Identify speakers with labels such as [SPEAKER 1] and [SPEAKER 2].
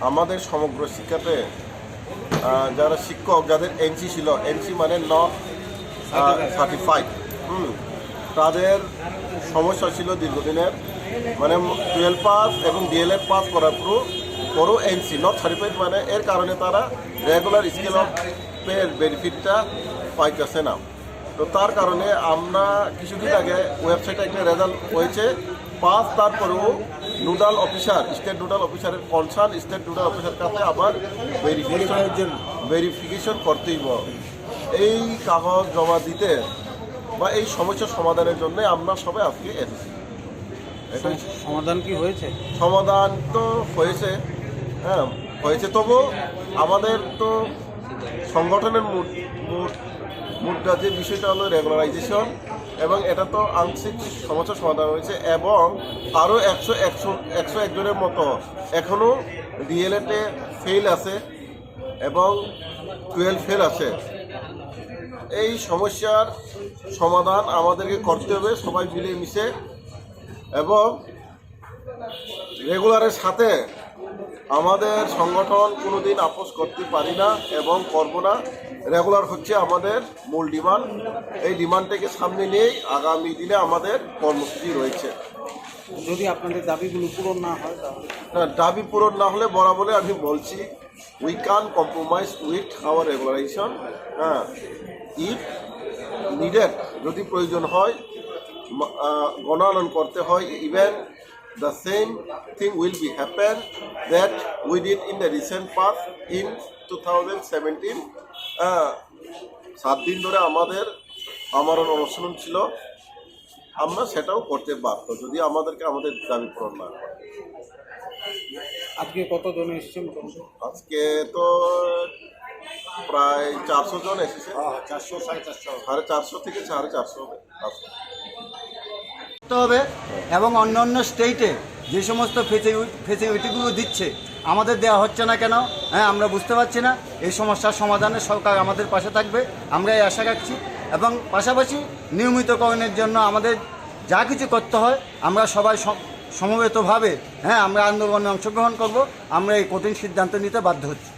[SPEAKER 1] আমাদের সমগ্র শিক্ষাতে যারা শিক্ষক যাদের এনসি ছিল, এনসি মানে নট সার্টিফাইড, তাদের সমস্যা ছিল দীর্ঘদিনের, মানে 12 পাস এবং ডিএলএড পাস করার পরও এনসি নট সার্টিফাইড, মানে এর কারণে তারা রেগুলার স্কেল অফ পের বেনিফিটটা পাইতেছে না। তো তার কারণে আমরা কিছুদিন আগে ওয়েবসাইটে একটা রেজাল্ট হয়েছে পাস, তারপরেও নোডাল অফিসার, স্টেট নোডাল অফিসারের কনসার্ন স্টেট নোডাল অফিসার কাছে আবার ভেরিফিকেশন করতেই এই কাগজ জমা দিতে বা এই সমস্যার সমাধানের জন্য আমরা সবাই আজকে এসেছি।
[SPEAKER 2] এটা সমাধান কি হয়েছে?
[SPEAKER 1] সমাধান তো হয়েছে, হ্যাঁ হয়েছে, তবু আমাদের তো সংগঠনের মুদ্রা যে বিষয়টা হলো রেগুলারাইজেশন, এবং এটা তো আংশিক সমস্যার সমাধান হয়েছে, এবং আরও 101 জনের মতো এখনও ডিএলএডে ফেল আছে এবং 12 ফেল আছে। এই সমস্যার সমাধান আমাদেরকে করতে হবে সবাই মিলে মিশে, এবং রেগুলারের সাথে আমাদের সংগঠন কোনোদিন আপোষ করতে পারি না এবং করব না। রেগুলার হচ্ছে আমাদের মূল ডিমান্ড। এই ডিমান্ডটাকে সামনে নিয়েই আগামী দিনে আমাদের কর্মসূচি রয়েছে।
[SPEAKER 2] যদি আপনাদের দাবিগুলো পূরণ না হয়,
[SPEAKER 1] দাবি পূরণ না হলে বরাবরই আমি বলছি, we can compromise with our regularisation. হ্যাঁ, ইফ নিডেড, যদি প্রয়োজন হয় গণ আন্দোলন করতে হয়, even the same thing will be happen that we did in the recent past in 2017. 7 দিন ধরে আমাদের অনশন ছিল, আমরা সেটাও করতে বাধ্য যদি আমাদেরকে আমাদের দাবি পূরণ না করে।
[SPEAKER 2] আজকে কতজন এসেছেন?
[SPEAKER 1] আজকে তো প্রায় 400 জন এসেছে, 450 থেকে 450
[SPEAKER 3] হবে। এবং অন্য অন্য স্টেটে যে সমস্ত ফেসিলিটিগুলো দিচ্ছে আমাদের দেওয়া হচ্ছে না কেন, হ্যাঁ আমরা বুঝতে পারছি না। এই সমস্যার সমাধানে সরকার আমাদের পাশে থাকবে, আমরা এই আশা রাখছি। এবং পাশাপাশি নিয়মিতকরণের জন্য আমাদের যা কিছু করতে হয় আমরা সবাই সমবেতভাবে আমরা আন্দোলনে অংশগ্রহণ করব। আমরা এই কঠিন সিদ্ধান্ত নিতে বাধ্য হচ্ছি।